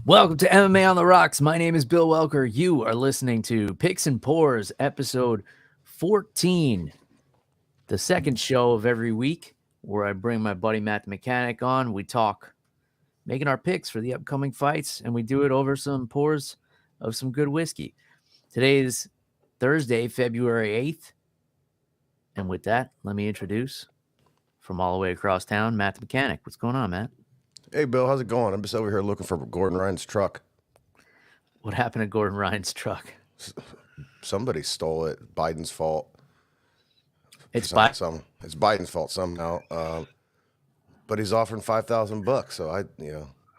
Welcome to MMA on the Rocks. My name is Bill Welker. You are listening to Picks and Pours, episode 14, the second show of every week, where I bring my buddy Matt the Mechanic on. We talk making our picks for the upcoming fights, and we do it over some pours of some good whiskey. Today is Thursday, February 8th. And with that, let me introduce, from all the way across town, Matt the Mechanic. What's going on, Matt? Hey, Bill, how's it going? I'm just over here looking for Gordon Ryan's truck. What happened to Gordon Ryan's truck? Somebody stole it. Biden's fault. It's Biden's fault somehow. But he's offering $5,000. So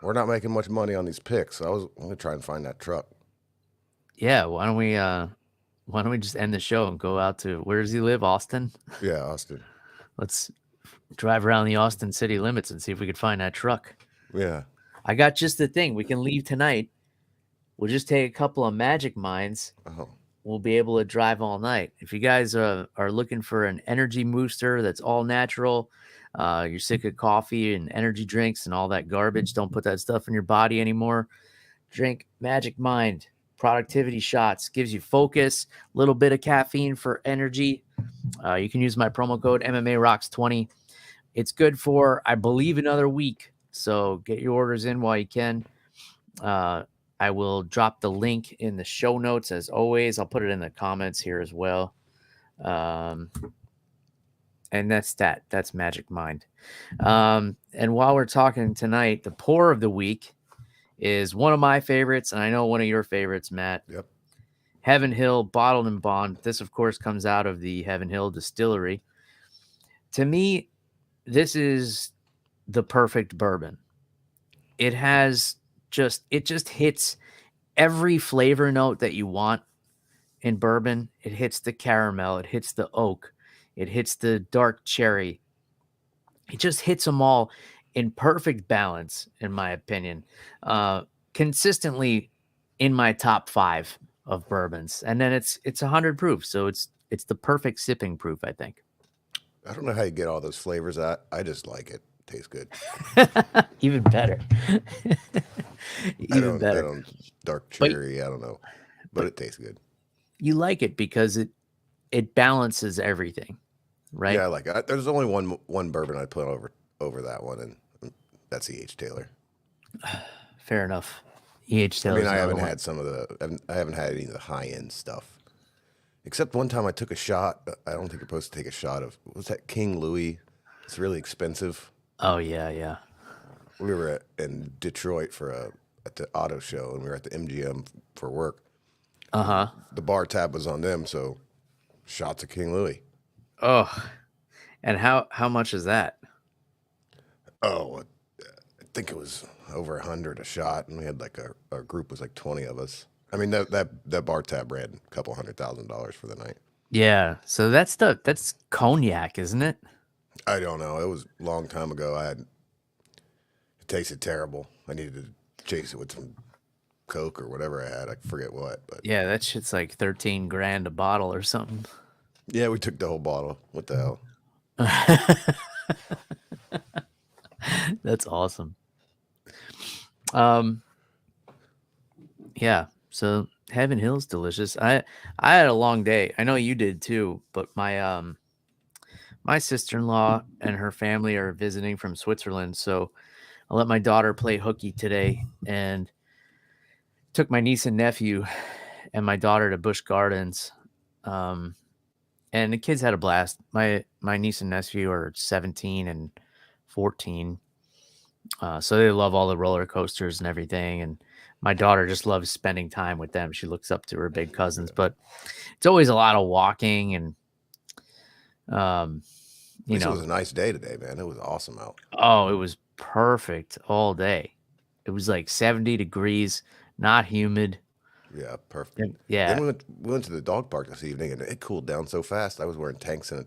we're not making much money on these picks. So I'm gonna try and find that truck. Yeah, why don't we just end the show and go out to, where does he live? Austin? Yeah, Austin. Let's drive around the Austin city limits and see if we could find that truck. Yeah. I got just the thing. We can leave tonight. We'll just take a couple of magic minds. Oh. We'll be able to drive all night. If you guys are looking for an energy booster that's all natural, you're sick of coffee and energy drinks and all that garbage, don't put that stuff in your body anymore. Drink Magic Mind. Productivity shots. Gives you focus, a little bit of caffeine for energy. You can use my promo code MMAROCKS20. It's good for, I believe, another week. So get your orders in while you can. I will drop the link in the show notes as always. I'll put it in the comments here as well. And that's that. That's Magic Mind. And while we're talking tonight, the pour of the week is one of my favorites, and I know one of your favorites, Matt. Yep. Heaven Hill Bottled and Bond. This, of course, comes out of the Heaven Hill Distillery. To me, this is the perfect bourbon. It just hits every flavor note that you want in bourbon. It hits the caramel. It hits the oak. It hits the dark cherry. It just hits them all in perfect balance, in my opinion. Consistently in my top 5 of bourbons. And then it's 100 proof. So it's the perfect sipping proof, I think. I don't know how you get all those flavors out. I just like it. Tastes good. Even better. Even better. Dark cherry, I don't know. But it tastes good. You like it because it balances everything, right? Yeah, I like it. There's only one bourbon I'd put over that one, and that's E.H. Taylor. Fair enough. E.H. Taylor. I haven't had any of the high-end stuff. Except one time I took a shot. I don't think you're supposed to take a shot of, what was that, King Louis? It's really expensive. Oh, yeah. We were in Detroit at the auto show, and we were at the MGM for work. Uh-huh. The bar tab was on them, so shots of King Louis. Oh, and how much is that? Oh, I think it was over 100 a shot, and we had our group was like 20 of us. I mean, that bar tab ran a couple $100,000 for the night. Yeah, so that's cognac, isn't it? I don't know. It was a long time ago. It tasted terrible. I needed to chase it with some Coke or whatever I had. I forget what. But yeah, that shit's like $13,000 a bottle or something. Yeah, we took the whole bottle. What the hell? That's awesome. Yeah. So Heaven Hill's delicious. I had a long day. I know you did too, but my sister-in-law and her family are visiting from Switzerland, so I let my daughter play hooky today and took my niece and nephew and my daughter to Busch Gardens. And the kids had a blast. My niece and nephew are 17 and 14. So they love all the roller coasters and everything. And my daughter just loves spending time with them. She looks up to her big cousins, but it's always a lot of walking and, It was a nice day today, man. It was awesome out. Oh, it was perfect all day. It was like 70 degrees, not humid. Yeah, perfect. Yeah. Then we went to the dog park this evening, and it cooled down so fast. I was wearing tanks and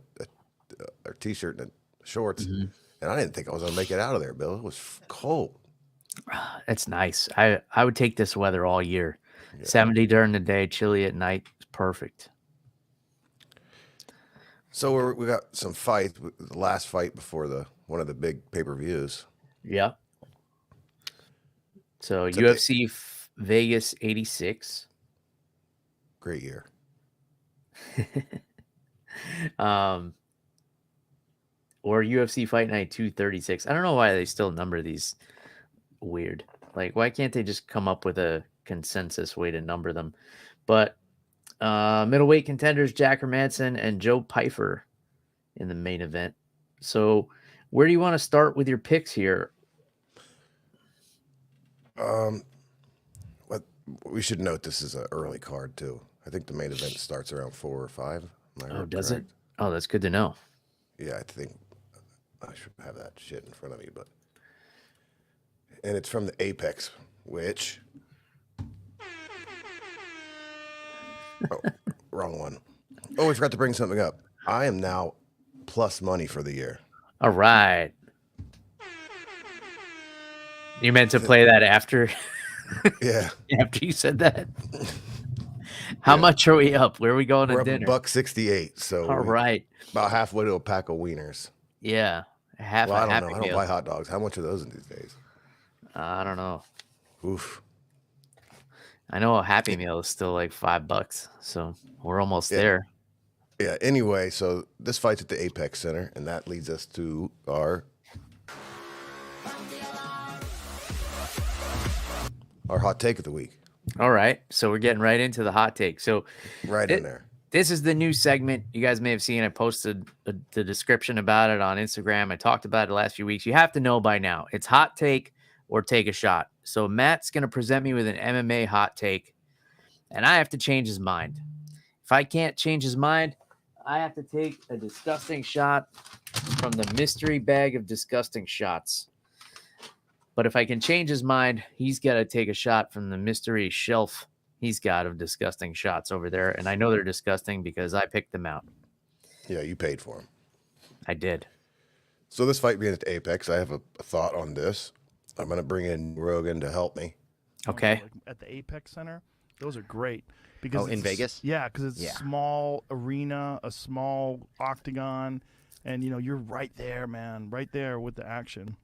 a t-shirt and shorts, and I didn't think I was going to make it out of there, Bill. It was cold. It's nice. I would take this weather all year. Yeah. 70 during the day, chilly at night. It's perfect. So we got some fights. The last fight before one of the big pay-per-views. Yeah. So It's at the UFC Vegas 86. great year. um, or UFC Fight Night 236. I don't know why they still number these weird. Like, why can't they just come up with a consensus way to number them? But middleweight contenders Jack Hermansson and Joe Pyfer in the main event. So, where do you want to start with your picks here? What we should note, this is an early card too. I think the main event starts around 4 or 5. Am I Oh, does correct? it? Oh, that's good to know. Yeah, I think I should have that shit in front of me, and it's from the Apex, which wrong one. Oh, we forgot to bring something up. I am now plus money for the year. All right. You meant to play that after Yeah. after you said that? How much are we up? Where are we going We're to up dinner? $1.68, so All right. about halfway to a pack of wieners. Yeah. Well, I A don't Happy know. I don't Meal. buy hot dogs. How much are those in these days? I don't know. Oof. I know a Happy Meal is still like $5, so we're almost Yeah. there. Yeah. Anyway, so this fight's at the Apex Center, and that leads us to our hot take of the week. All right. So we're getting right into the hot take. So Right in there. this is the new segment. You guys may have seen. I posted the description about it on Instagram. I talked about it the last few weeks. You have to know by now. It's hot take or take a shot. So Matt's going to present me with an MMA hot take, and I have to change his mind. If I can't change his mind, I have to take a disgusting shot from the mystery bag of disgusting shots. But if I can change his mind, he's got to take a shot from the mystery shelf he's got of disgusting shots over there. And I know they're disgusting because I picked them out. Yeah, you paid for them. I did. So this fight being at the Apex, I have a thought on this. I'm going to bring in Rogan to help me. Okay. Like at the Apex Center, those are great because in Vegas? Yeah, because it's Yeah. a small arena, a small octagon, and you're right there, man, right there with the action.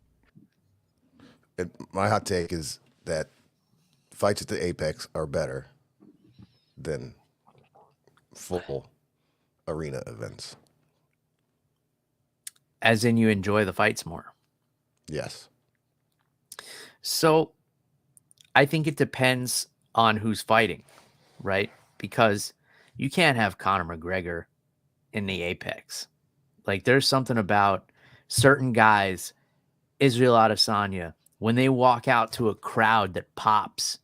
And my hot take is that fights at the Apex are better than full arena events. As in, you enjoy the fights more. Yes. So I think it depends on who's fighting, right? Because you can't have Conor McGregor in the Apex. Like, there's something about certain guys, Israel Adesanya, when they walk out to a crowd that pops,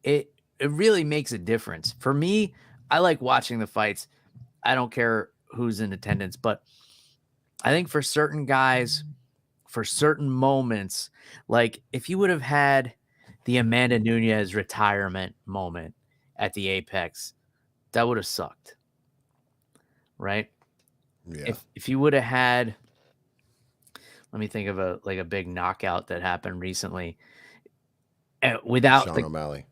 it really makes a difference. For me, I like watching the fights. I don't care who's in attendance, but I think for certain guys, for certain moments, like if you would have had the Amanda Nunes retirement moment at the Apex, that would have sucked. Right? Yeah. If you would have had, let me think of a big knockout that happened recently. Without Sean O'Malley.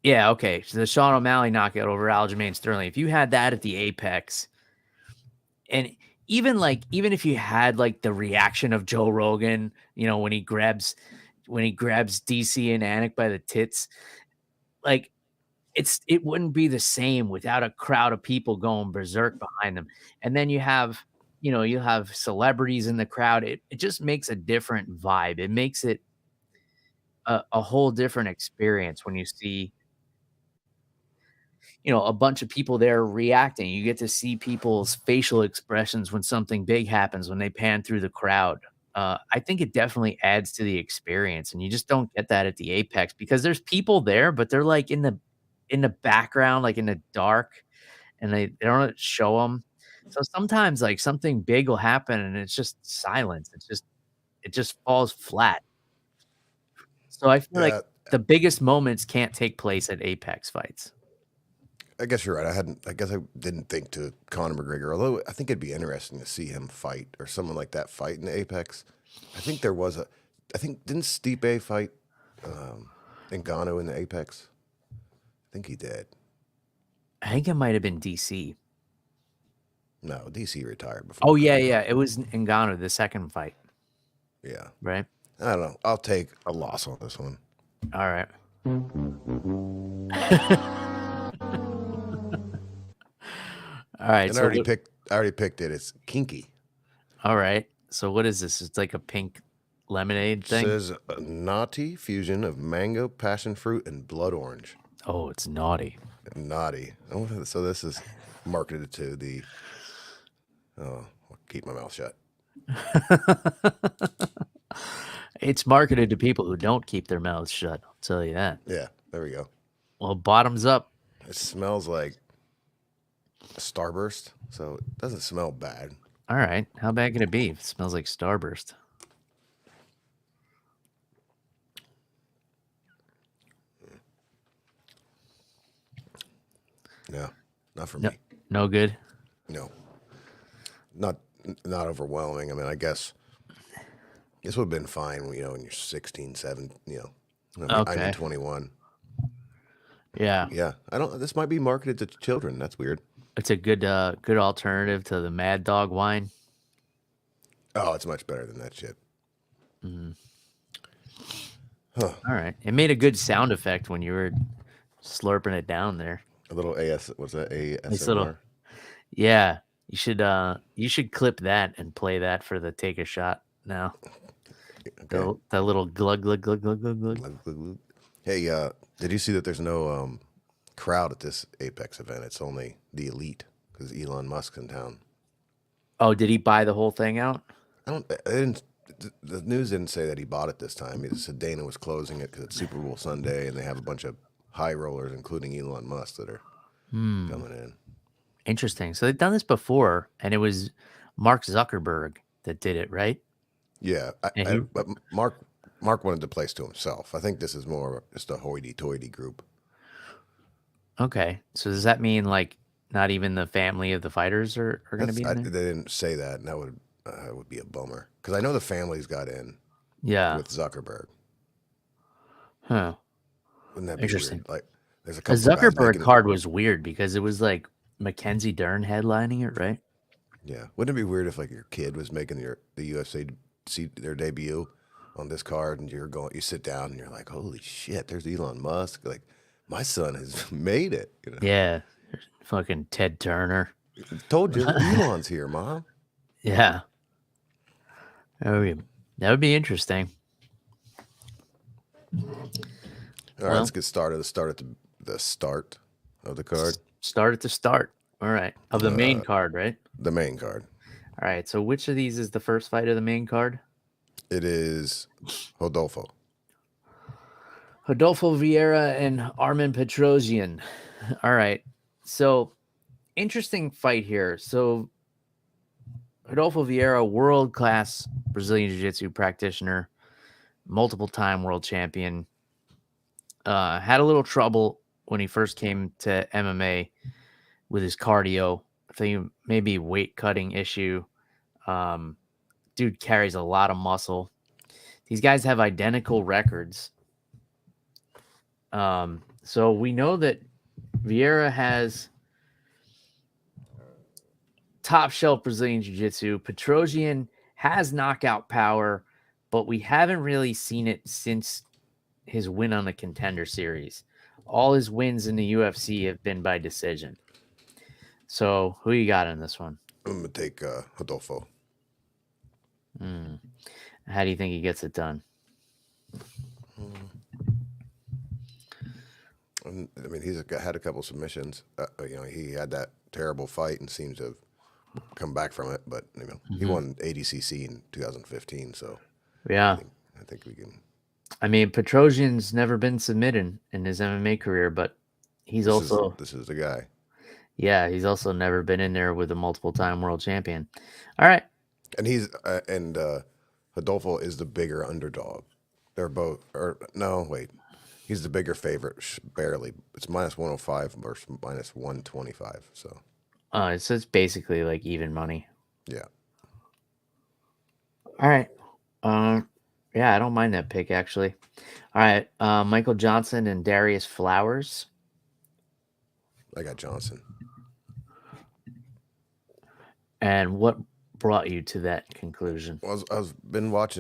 Yeah, okay. So the Sean O'Malley knockout over Aljamain Sterling. If you had that at the Apex, and even if you had like the reaction of Joe Rogan, when he grabs DC and Anik by the tits, like it wouldn't be the same without a crowd of people going berserk behind them. And then you have celebrities in the crowd. It just makes a different vibe. It makes it a whole different experience when you see a bunch of people there reacting. You get to see people's facial expressions when something big happens, when they pan through the crowd. I think it definitely adds to the experience, and you just don't get that at the Apex because there's people there, but they're like in the background, like in the dark, and they don't show them. So sometimes like something big will happen and it's just silence. It just falls flat. So I feel like the biggest moments can't take place at Apex fights. I guess you're right. I guess I didn't think to Conor McGregor, although I think it'd be interesting to see him fight or someone like that fight in the Apex. I think didn't Stipe fight Ngannou in the Apex? I think he did. I think it might have been DC. No, DC retired before. Oh, yeah. It was Ngannou, the second fight. Yeah. Right? I don't know. I'll take a loss on this one. All right. All right. And So what, I already picked it. It's kinky. all right. So what is this? It's like a pink lemonade It thing. says a naughty fusion of mango, passion fruit, and blood orange. Oh, it's naughty. Naughty. Oh, so this is marketed to the. Oh, I'll keep my mouth shut. It's marketed to people who don't keep their mouths shut. I'll tell you that. Yeah, there we go. Well, bottoms up. It smells like a Starburst, so it doesn't smell bad. All right. How bad can it be? It smells like Starburst. No, not for No, me. no good. No, not overwhelming. I mean, I guess this would have been fine, when you're 16, 7, I Okay. mean 21. Yeah. Yeah, I don't. This might be marketed to children. That's weird. It's a good good alternative to the Mad Dog wine. Oh, it's much better than that shit. Huh. All right. It made a good sound effect when you were slurping it down there. A little what's that? Nice little- ASMR. Yeah. You should clip that and play that for the take a shot now. Okay. That little glug glug glug glug glug glug. Glug, glug, glug. Hey, did you see that there's no crowd at this Apex event? It's only the elite because Elon Musk's in town. Oh, did he buy the whole thing out? The news didn't say that he bought it this time. It said Dana was closing it because it's Super Bowl Sunday and they have a bunch of high rollers, including Elon Musk, that are coming in. Interesting. So they've done this before, and it was Mark Zuckerberg that did it, right? Yeah, And but Mark wanted the place to himself. I think this is more just a hoity-toity group. Okay. So does that mean like not even the family of the fighters are going to be in They there? didn't say that, and that would be a bummer because I know the families got in Yeah. with Zuckerberg. Huh. Wouldn't that be Interesting. weird? Like, there's a The couple guys Zuckerberg making. card was weird because it was like Mackenzie Dern headlining it, right? Yeah, wouldn't it be weird if like your kid was making the UFC see their debut on this card, and you sit down and you're like, holy shit, there's Elon Musk. Like, my son has made it. Yeah. Fucking Ted Turner. Told you, Elon's here, Mom. Yeah. That would be interesting. All right, let's get started. Let's start at the start of the card. Start at the start. All right. Of the main card, right? The main card. All right. So which of these is the first fight of the main card? It is Rodolfo. Rodolfo Vieira and Armin Petrosian. All right. So interesting fight here. So Rodolfo Vieira, world-class Brazilian Jiu-Jitsu practitioner, multiple-time world champion, had a little trouble when he first came to MMA with his cardio. I think maybe weight cutting issue. Dude carries a lot of muscle. These guys have identical records. So we know that Vieira has top shelf Brazilian Jiu-Jitsu. Petrosian has knockout power, but we haven't really seen it since his win on the Contender Series. All his wins in the UFC have been by decision. So who you got in this one? I'm going to take Rodolfo. How do you think he gets it done? I mean, he's had a couple submissions. He had that terrible fight and seems to have come back from it. But he won ADCC in 2015, so Yeah. I think we can. I mean, Petrosian's never been submitted in his MMA career, but he's This is the guy. Yeah, he's also never been in there with a multiple-time world champion. All right. And Rodolfo is the bigger underdog. They're both, he's the bigger favorite, barely. It's minus 105 versus minus 125. So It's basically like even money. yeah. All right. Yeah, I don't mind that pick actually. All right. Michael Johnson and Darius Flowers. I got Johnson. And what brought you to that conclusion? Well, I watched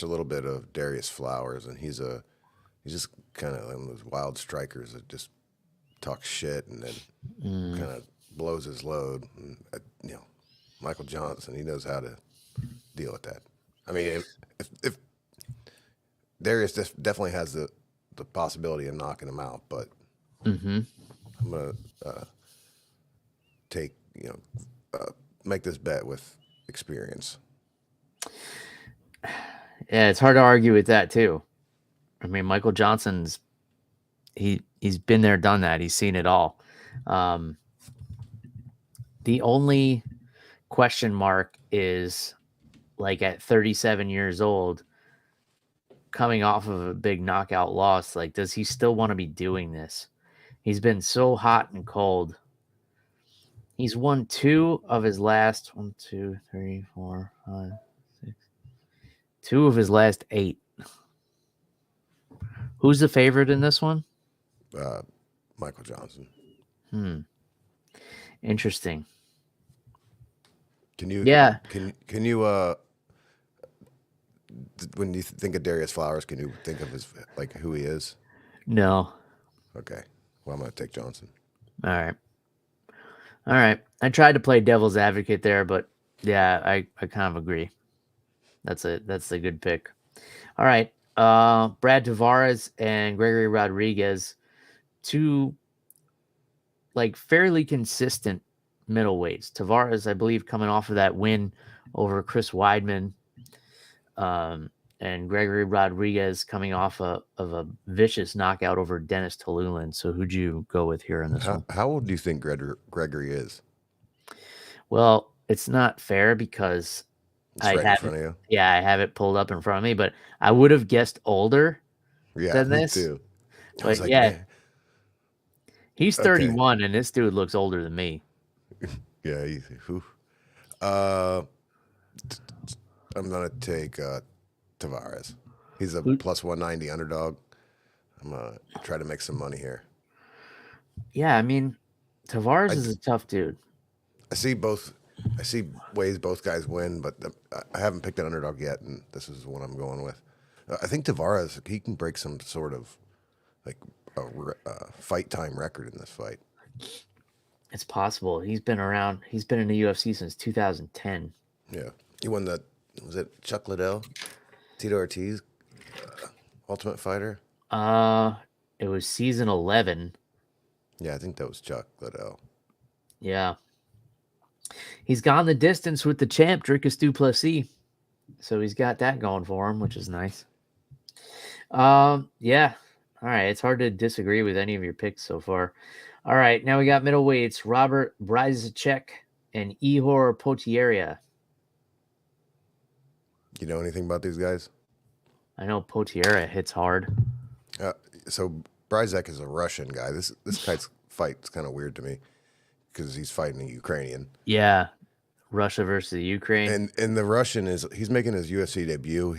a little bit of Darius Flowers, and he's a He's just kind of one of those wild strikers that just talks shit and then kind of blows his load. And, Michael Johnson, he knows how to deal with that. I mean, if Darius definitely has the possibility of knocking him out, but I'm gonna take make this bet with experience. Yeah, it's hard to argue with that too. I mean, Michael Johnson's he's been there, done that. He's seen it all. The only question mark is, like, at 37 years old, coming off of a big knockout loss, like, does he still want to be doing this? He's been so hot and cold. He's won 2 of his last 1, 2, 3, 4, 5, 6. 2 of his last 8. Who's the favorite in this one? Michael Johnson. Interesting. Can you? Yeah. Can you? When you think of Darius Flowers, can you think of his who he is? No. Okay. Well, I'm gonna take Johnson. All right. I tried to play devil's advocate there, but yeah, I kind of agree. That's a good pick. All right. Brad Tavares and Gregory Rodriguez, 2 fairly consistent middleweights. Tavares, I believe, coming off of that win over Chris Weidman, and Gregory Rodriguez coming off of a vicious knockout over Dennis Tolulin. So who'd you go with here in this one? How old do you think Gregory is? Well, it's not fair because It's right in front of you. Yeah, I have it pulled up in front of me, but I would have guessed older than me this. too. But man. He's 31, and this dude looks older than me. Yeah, easy. I'm gonna take Tavares. He's a plus 190 underdog. I'm gonna try to make some money here. Yeah, I mean, Tavares is a tough dude. I see ways both guys win, but I haven't picked an underdog yet, and this is what I'm going with. I think Tavares, he can break some sort of fight time record in this fight. It's possible. He's been around. He's been in the UFC since 2010. Yeah, he won was it Chuck Liddell, Tito Ortiz, Ultimate Fighter? It was season 11. Yeah, I think that was Chuck Liddell. Yeah. He's gone the distance with the champ, Dricus du Plessis. So he's got that going for him, which is nice. Yeah. All right. It's hard to disagree with any of your picks so far. All right. Now we got middleweights, Robert Bryzacek and Ihor Potieria. You know anything about these guys? I know Potieria hits hard. So Bryzacek is a Russian guy. This guy's fight is kind of weird to me because he's fighting a Ukrainian. Yeah, Russia versus Ukraine. And the Russian he's making his UFC debut.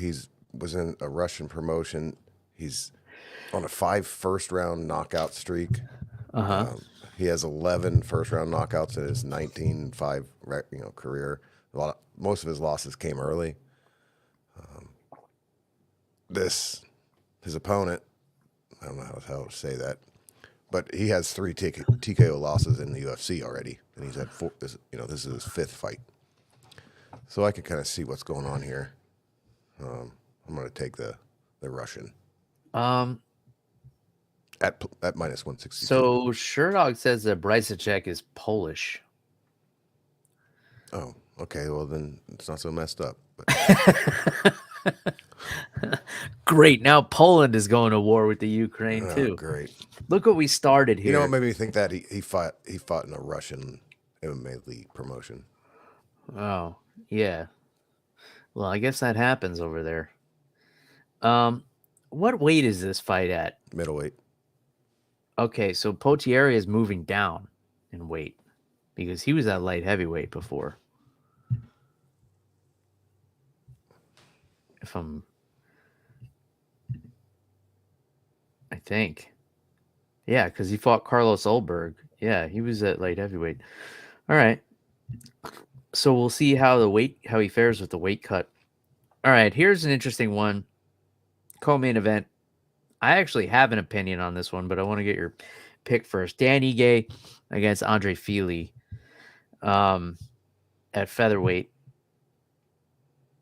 Was in a Russian promotion. He's on a 5 first-round knockout streak. He has 11 first-round knockouts in his 19-5 career. Most of his losses came early. His opponent, I don't know how to say that, but he has 3 TKO losses in the UFC already, and he's had 4. This is his 5th fight, so I can kind of see what's going on here. I'm going to take the Russian at minus 160. So Sherdog says that Bryzacek is Polish. Oh, okay. Well, then it's not so messed up. But. Great. Now Poland is going to war with the Ukraine too. Great. Look what we started here. You know what made me think that he fought in a Russian MMA league promotion. Oh, yeah. Well, I guess that happens over there. What weight is this fight at? Middleweight. Okay, so Potieria is moving down in weight because he was at light heavyweight before. I think. Yeah, because he fought Carlos Ulberg. Yeah, he was at light heavyweight. All right. So we'll see how he fares with the weight cut. All right, here's an interesting one. Co-main event. I actually have an opinion on this one, but I want to get your pick first. Dan Ige against Andre Fili at featherweight.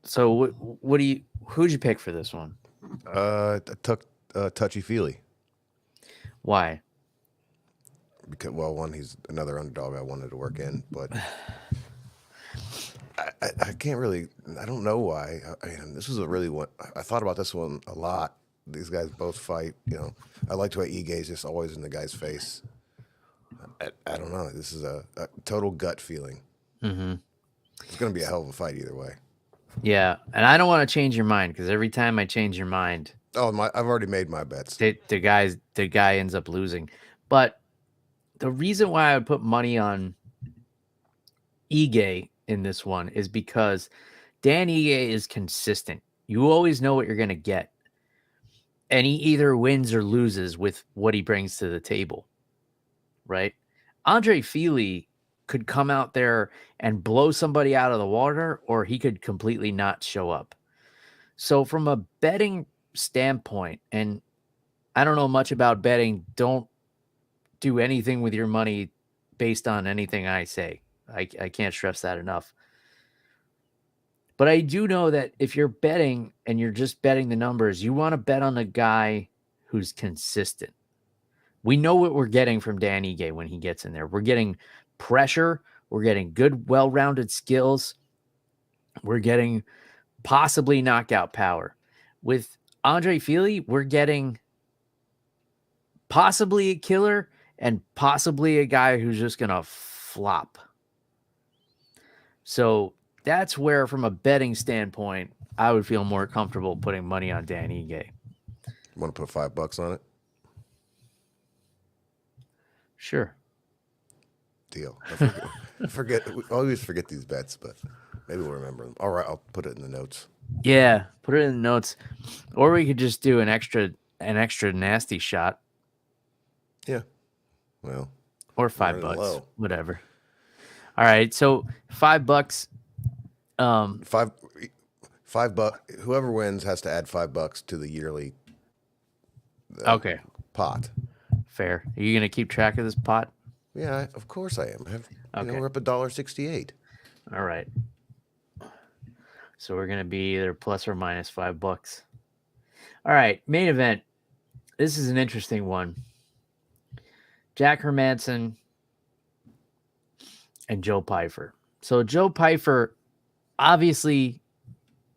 So who'd you pick for this one? I took Touchy Feely Why? because, well, one, he's another underdog I wanted to work in, but I can't really. I don't know why. This was a really one. I thought about this one a lot. These guys both fight. I liked the way Ige's just always in the guy's face. I don't know. This is a total gut feeling. Mm-hmm. It's going to be a hell of a fight either way. Yeah, and I don't want to change your mind because every time I change your mind, I've already made my bets. the guy ends up losing. But the reason why I would put money on Ige in this one is because Dan Ige is consistent. You always know what you're going to get. And he either wins or loses with what he brings to the table. Right? Andre Fili could come out there and blow somebody out of the water, or he could completely not show up. So from a betting standpoint, and I don't know much about betting, don't do anything with your money based on anything I say. I can't stress that enough. But I do know that if you're betting and you're just betting the numbers, you want to bet on the guy who's consistent. We know what we're getting from Dan Ige when he gets in there. We're getting pressure. We're getting good, well-rounded skills. We're getting possibly knockout power. With Andre Fili, we're getting possibly a killer and possibly a guy who's just going to flop. So that's where, from a betting standpoint, I would feel more comfortable putting money on Dan Ige. Want to put $5 on it? Sure. Deal. We always forget these bets, but maybe we'll remember them. All right, I'll put it in the notes. Yeah, put it in the notes. Or we could just do an extra nasty shot. Yeah. Well. Or $5. Whatever. All right, so $5. $5. Whoever wins has to add $5 to the yearly okay pot. Fair. Are you gonna keep track of this pot? Yeah, of course I am. Okay. We're up $1.68. All right. So we're gonna be either plus or minus $5. All right, main event. This is an interesting one. Jack Hermansson and Joe Pyfer. So Joe Pyfer, obviously,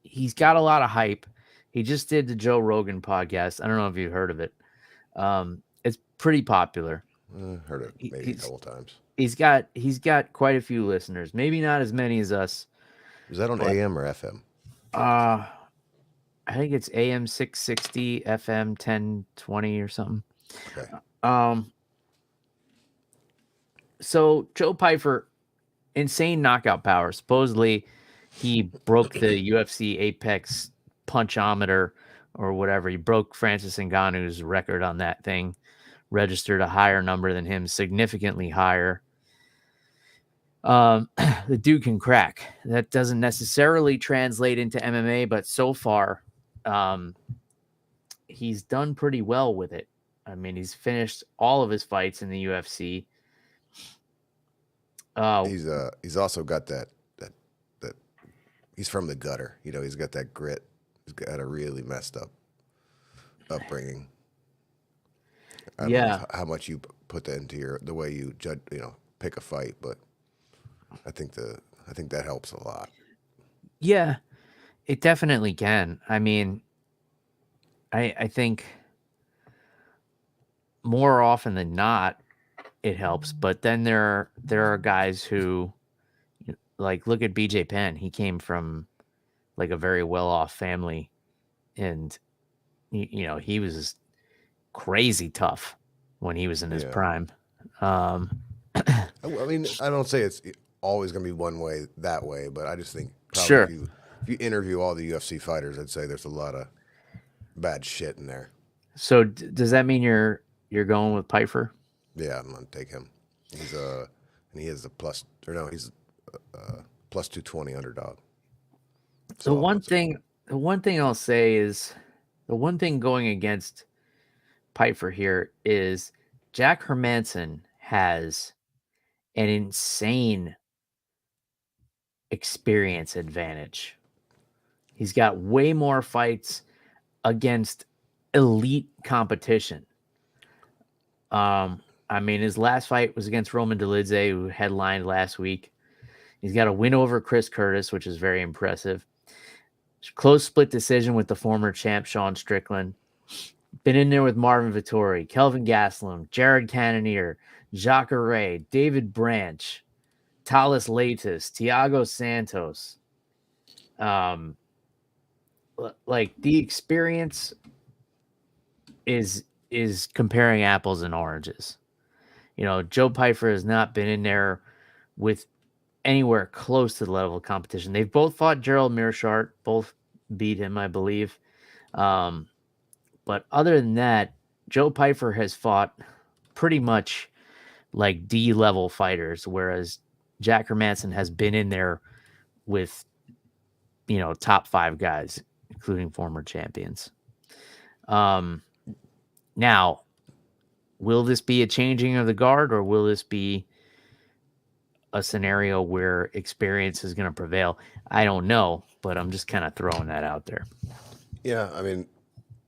he's got a lot of hype. He just did the Joe Rogan podcast. I don't know if you've heard of it. It's pretty popular. Heard it maybe a couple times. He's got quite a few listeners. Maybe not as many as us. Is that on AM or FM? I think it's AM 660, FM 1020 or something. Okay. So Joe Pyfer, insane knockout power. Supposedly, he broke the UFC Apex punchometer or whatever. He broke Francis Ngannou's record on that thing. Registered a higher number than him, significantly higher. The dude can crack. That doesn't necessarily translate into MMA, but so far, he's done pretty well with it. I mean, he's finished all of his fights in the UFC. He's also got that he's from the gutter. He's got that grit. He's got a really messed up upbringing. I don't know how much you put that into the way you judge, pick a fight, but I think that helps a lot. Yeah, it definitely can. I mean, I think more often than not, it helps. But then there are guys who, like, look at BJ Penn. He came from like a very well-off family, and he was crazy tough when he was in his prime. I mean, I don't say it's always going to be one way that way, but I just think probably if you interview all the UFC fighters, I'd say there's a lot of bad shit in there. So does that mean you're going with Pyfer? Yeah, I'm gonna take him. He's he's plus 220 underdog. So the one thing I'll say is the one thing going against Pyfer here is Jack Hermansson has an insane experience advantage. He's got way more fights against elite competition. I mean, his last fight was against Roman Dolidze, who headlined last week. He's got a win over Chris Curtis, which is very impressive. Close split decision with the former champ Sean Strickland. Been in there with Marvin Vettori, Kelvin Gastelum, Jared Cannonier, Jacare Ray, David Branch, Talis Latis, Thiago Santos. Like the experience is comparing apples and oranges. You know, Joe Pyfer has not been in there with anywhere close to the level of competition. They've both fought Gerald Meerschaert, both beat him, I believe. But other than that, Joe Pyfer has fought pretty much like D-level fighters, whereas Jack Hermansson has been in there with, you know, top 5 guys, including former champions. Now, will this be a changing of the guard, or will this be a scenario where experience is going to prevail? I don't know, but I'm just kind of throwing that out there. Yeah, I mean,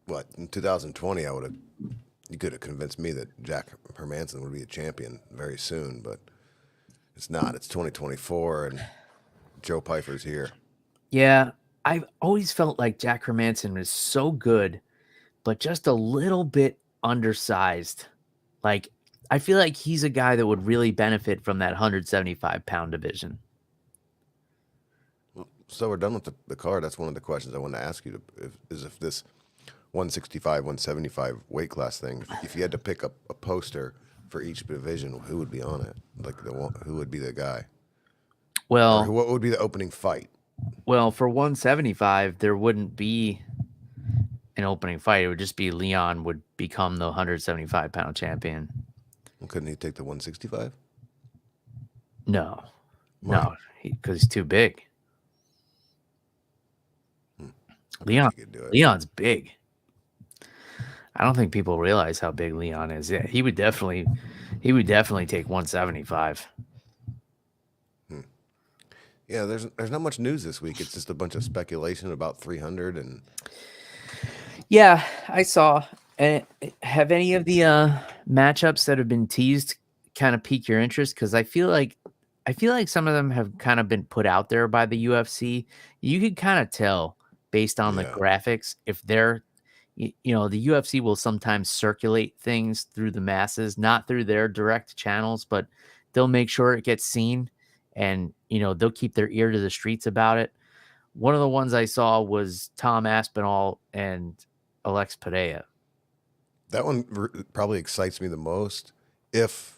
what, in 2020, you could have convinced me that Jack Hermansson would be a champion very soon, but it's not. It's 2024, and Joe Pyfer's here. Yeah, I've always felt like Jack Hermansson is so good, but just a little bit undersized. Like, I feel like he's a guy that would really benefit from that 175-pound division. So we're done with the card. That's one of the questions I wanted to ask you, if this 165, 175 weight class thing, if you had to pick up a poster for each division, who would be on it? Like, who would be the guy? Well, what would be the opening fight? Well, for 175, there wouldn't be an opening fight. It would just be Leon would become the 175-pound champion. Well, couldn't he take the 165? No. Why? No, because he's too big. Leon's big. I don't think people realize how big Leon is. Yeah, he would definitely take 175. Yeah, there's not much news this week. It's just a bunch of speculation about 300 and. Yeah, I saw. Have any of the matchups that have been teased kind of pique your interest? Because I feel like some of them have kind of been put out there by the UFC. You could kind of tell based on the graphics if they're, you know, the UFC will sometimes circulate things through the masses, not through their direct channels, but they'll make sure it gets seen, and you know they'll keep their ear to the streets about it. One of the ones I saw was Tom Aspinall and Alex Pereira. That one probably excites me the most if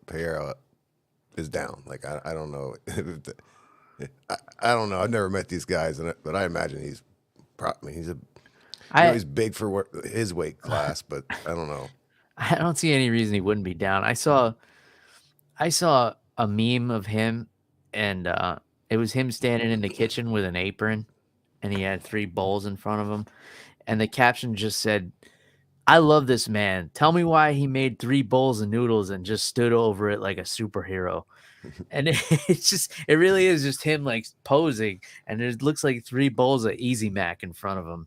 Pereira is down. Like, I don't know. I don't know. I've never met these guys, but I imagine he's he's big for his weight class, but I don't know. I don't see any reason he wouldn't be down. I saw a meme of him, and it was him standing in the kitchen with an apron, and he had 3 bowls in front of him, and the caption just said, "I love this man. Tell me why he made 3 bowls of noodles and just stood over it like a superhero." And it really is just him like posing, and it looks like 3 bowls of Easy Mac in front of him.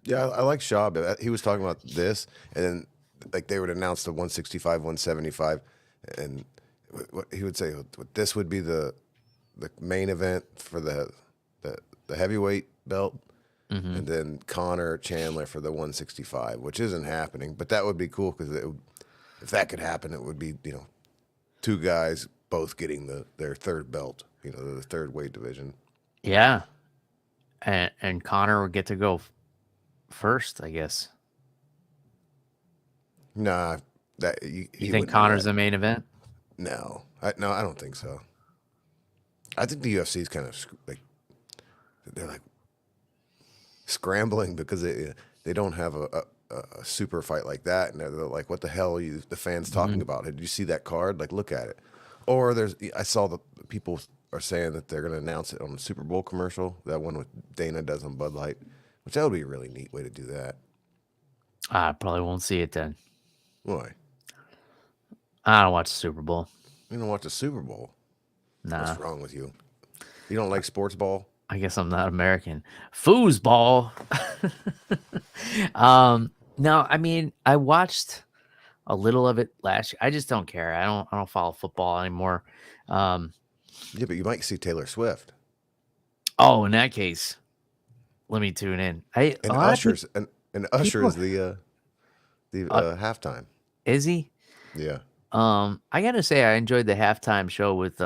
Yeah, I like Shab. He was talking about this, and then like they would announce the 165, 175, and what he would say, this would be the main event for the heavyweight belt, and then Connor Chandler for the 165, which isn't happening, but that would be cool because if that could happen, it would be, you know, 2 guys both getting their third belt, you know, the third weight division. Yeah, and Connor would get to go first, I guess. Nah, you think Connor's the main event? No, I don't think so. I think the UFC is kind of like they're like scrambling because they don't have a super fight like that, and they're like, what the hell are the fans talking about? Did you see that card? Like, look at it. Or I saw the people are saying that they're going to announce it on the Super Bowl commercial, that one with Dana does on Bud Light, which that would be a really neat way to do that. I probably won't see it then. Why? I don't watch the Super Bowl. You don't watch the Super Bowl. Nah, What's wrong with you? You don't like sports ball? I guess I'm not American. Foosball. No, I mean, I watched a little of it last year. I just don't care. I don't follow football anymore. Um, Yeah, but you might see Taylor Swift oh, in that case, let me tune in. A and lot of Usher's and Usher people, is the uh, halftime. is he? Yeah, I gotta say, I enjoyed the halftime show with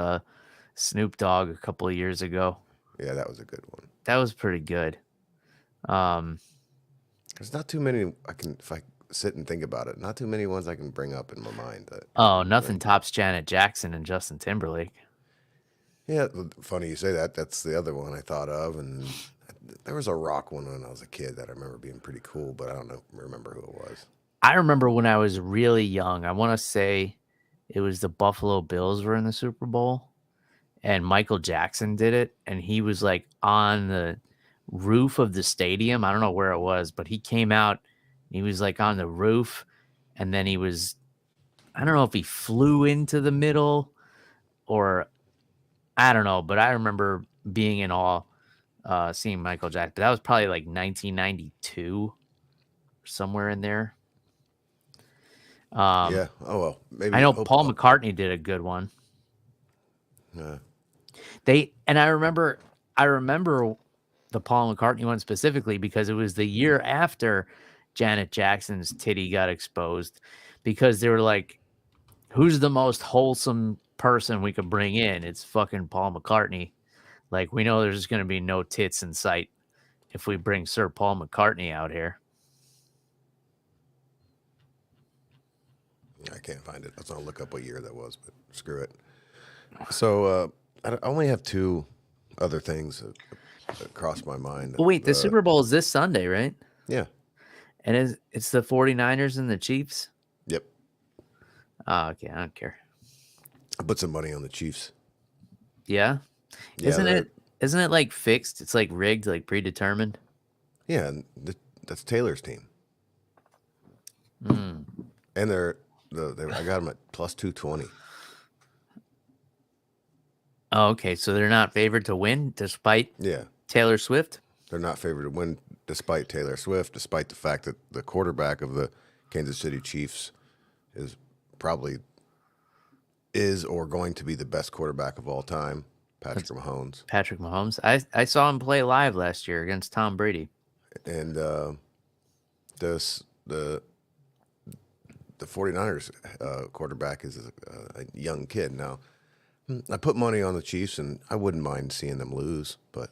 Snoop Dogg a couple of years ago. yeah, that was a good one. That was pretty good. Um, There's not too many I can if I sit and think about it. Not too many ones I can bring up in my mind. That oh, nothing like, tops Janet Jackson and Justin Timberlake. yeah, funny you say that. That's the other one I thought of, and there was a rock one when I was a kid that I remember being pretty cool, but I don't remember who it was. I remember when I was really young. I want to say it was the Buffalo Bills were in the Super Bowl, and Michael Jackson did it, and he was like on the roof of the stadium. I don't know where it was, but he came out. He was like on the roof, and then he was. I don't know if he flew into the middle or I don't know, but I remember being in awe seeing Michael Jackson. But that was probably like 1992, somewhere in there. Yeah. Oh well, I maybe know hope. Paul McCartney did a good one. Uh, I remember the Paul McCartney one specifically because it was the year after Janet Jackson's titty got exposed because they were like, who's the most wholesome person we could bring in? It's fucking Paul McCartney. Like, we know there's going to be no tits in sight if we bring Sir Paul McCartney out here. I can't find it. I was gonna look up what year that was, but screw it. So I only have two other things that crossed my mind. Well, wait, the Super Bowl is this Sunday, right? Yeah. And it's the 49ers and the Chiefs? Yep. Oh, okay. I don't care. I put some money on the Chiefs. Yeah? Yeah, Isn't it like fixed? It's like rigged, like predetermined? Yeah, and that's Taylor's team, Mm. and I got them at plus 220. Oh, okay. So they're not favored to win despite Yeah, Taylor Swift? they're not favored to win despite Taylor Swift, despite the fact that the quarterback of the Kansas City Chiefs is probably or going to be the best quarterback of all time, Patrick Mahomes. Patrick Mahomes. I saw him play live last year against Tom Brady. And this the 49ers quarterback is a young kid. Now, I put money on the Chiefs, and I wouldn't mind seeing them lose, but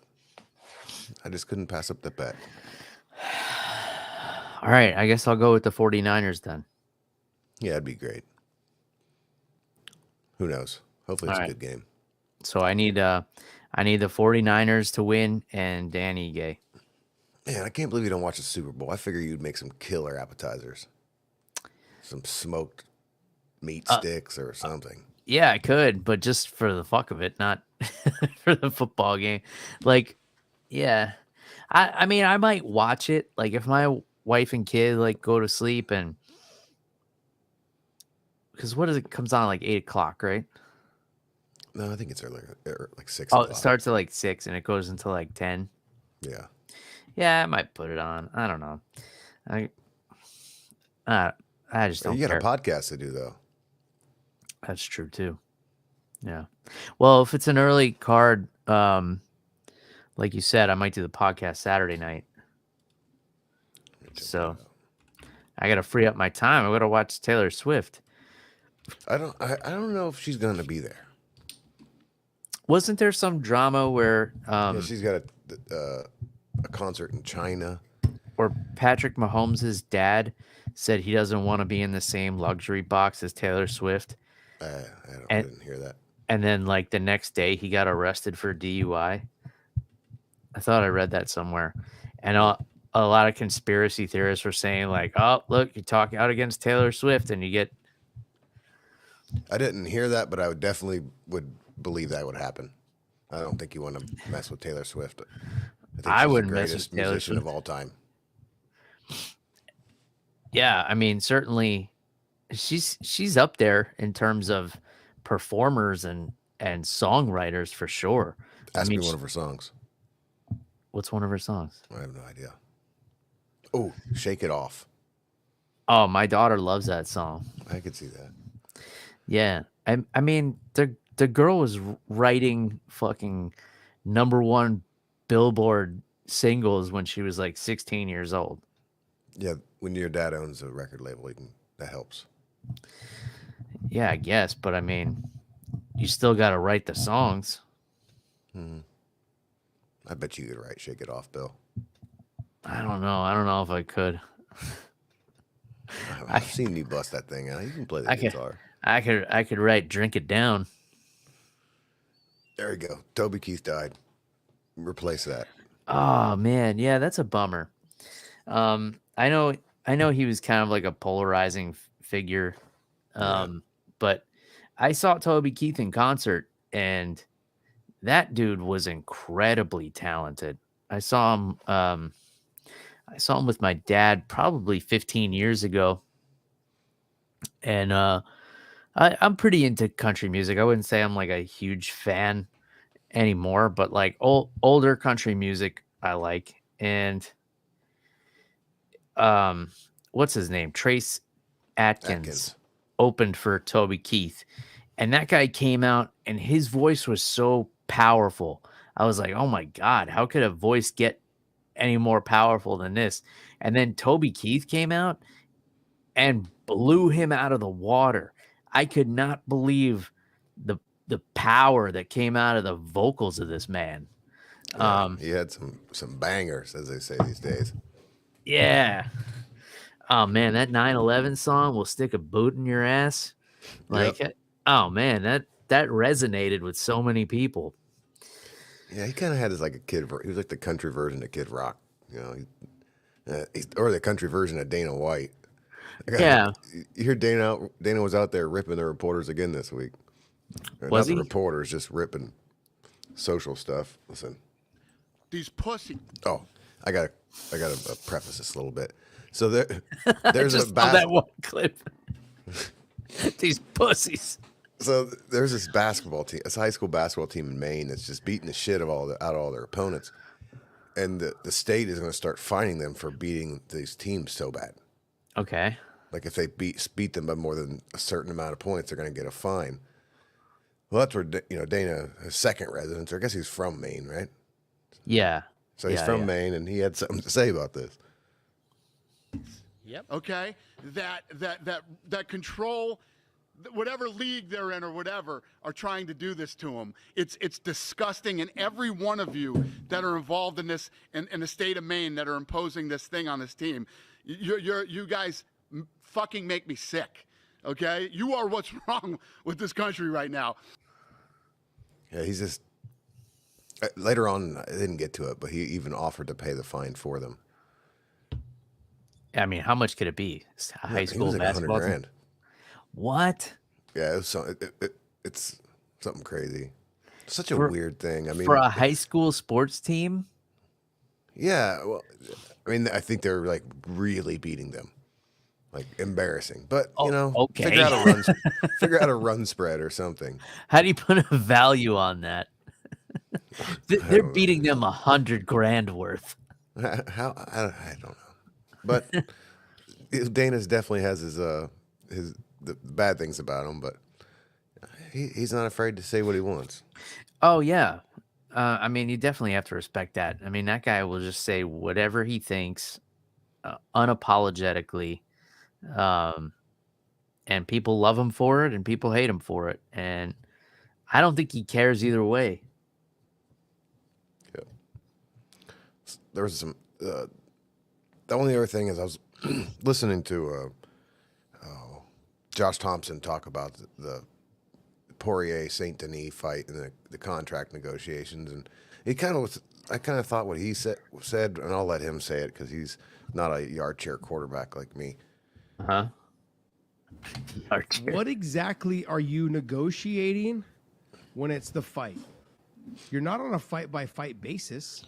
I just couldn't pass up that bet. All right. I guess I'll go with the 49ers then. Yeah, it'd be great. Who knows? Hopefully it's All a right. good game. So I need the 49ers to win and Danny Gay. Man, I can't believe you don't watch the Super Bowl. I figure you'd make some killer appetizers. Some smoked meat sticks or something. Yeah, I could, but just for the fuck of it, not for the football game. Like, yeah. I mean, I might watch it. Like, if my wife and kid like go to sleep and because what is it comes on like 8 o'clock, right? No, I think it's earlier, like 6 Oh, o'clock. it starts at like 6 and it goes until like 10. Yeah. Yeah, I might put it on. I don't know. I just don't You got care. a podcast to do, though. That's true too. Yeah. Well, if it's an early card, like you said, I might do the podcast Saturday night. So I gotta free up my time. I gotta watch Taylor Swift. I don't know if she's going to be there. Wasn't there some drama where Yeah, she's got a concert in China. where Patrick Mahomes' dad said he doesn't want to be in the same luxury box as Taylor Swift? I didn't hear that. And then like the next day he got arrested for DUI. I thought I read that somewhere. And a lot of conspiracy theorists were saying like, oh, look, you talk out against Taylor Swift and you get. I didn't hear that, but I would believe that would happen. I don't think you want to mess with Taylor Swift. I think I she's wouldn't the mess greatest with Taylor musician Swift. of all time. Yeah, I mean, certainly she's up there in terms of performers and songwriters for sure. I Ask mean, me one of her songs. what's one of her songs? I have no idea. Oh, Shake It Off. Oh, my daughter loves that song. I could see that. Yeah, I mean, the girl was writing fucking #1 Billboard singles when she was like 16 years old. Yeah, when your dad owns a record label, that helps. Yeah, I guess, but I mean, you still got to write the songs. I bet you could write Shake It Off, Bill. I don't know. I don't know if I could. I've seen you bust that thing out. You can play the guitar. I could write Drink It Down. There you go. Toby Keith died. Replace that. Oh man, yeah, that's a bummer. I know he was kind of like a polarizing figure. But I saw Toby Keith in concert, and that dude was incredibly talented. I saw him with my dad probably 15 years ago. And I'm pretty into country music. I wouldn't say I'm like a huge fan anymore, but like older country music I like. And what's his name? Trace Atkins opened for Toby Keith. And that guy came out and his voice was so powerful. I was like, oh my God, how could a voice get any more powerful than this? And then Toby Keith came out and blew him out of the water. I could not believe the power that came out of the vocals of this man. He had some bangers, as they say these days. Yeah. Oh man, that 9/11 song will stick a boot in your ass. Like, oh man, that resonated with so many people. Yeah, he kind of had his like a kid. He was like the country version of Kid Rock, you know, or the country version of Dana White. Yeah. You hear Dana was out there ripping the reporters again this week. Was Not he? the reporters, just ripping social stuff. Listen, These pussy. Oh, I gotta preface this a little bit. So there's I just saw that one clip. These pussies. So there's this basketball team, this high school basketball team in Maine that's just beating the shit out of all their opponents, and the state is going to start fining them for beating these teams so bad. Okay. Like if they beat them by more than a certain amount of points, they're going to get a fine. Well, that's where Dana, his second residence, or I guess he's from Maine, right? Yeah. So he's from Maine, and he had something to say about this. Yep. Okay. That control, whatever league they're in or whatever, are trying to do this to them. It's disgusting, and every one of you that are involved in this in the state of Maine that are imposing this thing on this team, you guys fucking make me sick. Okay, you are what's wrong with this country right now. Yeah, he's just later on. I didn't get to it, but he even offered to pay the fine for them. I mean, how much could it be? High school like basketball. $100,000. What? Yeah, it's something crazy. Such a weird thing. I mean, for a high school sports team. Yeah, well, I mean, I think they're like really beating them, like embarrassing. But okay. figure out a run spread or something. How do you put a value on that? They're beating them $100,000 worth. How I don't know. But Dana's definitely has the bad things about him, but he's not afraid to say what he wants. Oh yeah, I mean, you definitely have to respect that. I mean, that guy will just say whatever he thinks, unapologetically, and people love him for it, and people hate him for it, and I don't think he cares either way. Yeah. There was some. The only other thing is I was listening to Josh Thompson talk about the Poirier Saint Denis fight and the contract negotiations, and I kind of thought what he said, and I'll let him say it because he's not a yard chair quarterback like me. What exactly are you negotiating when it's the fight? You're not on a fight by fight basis.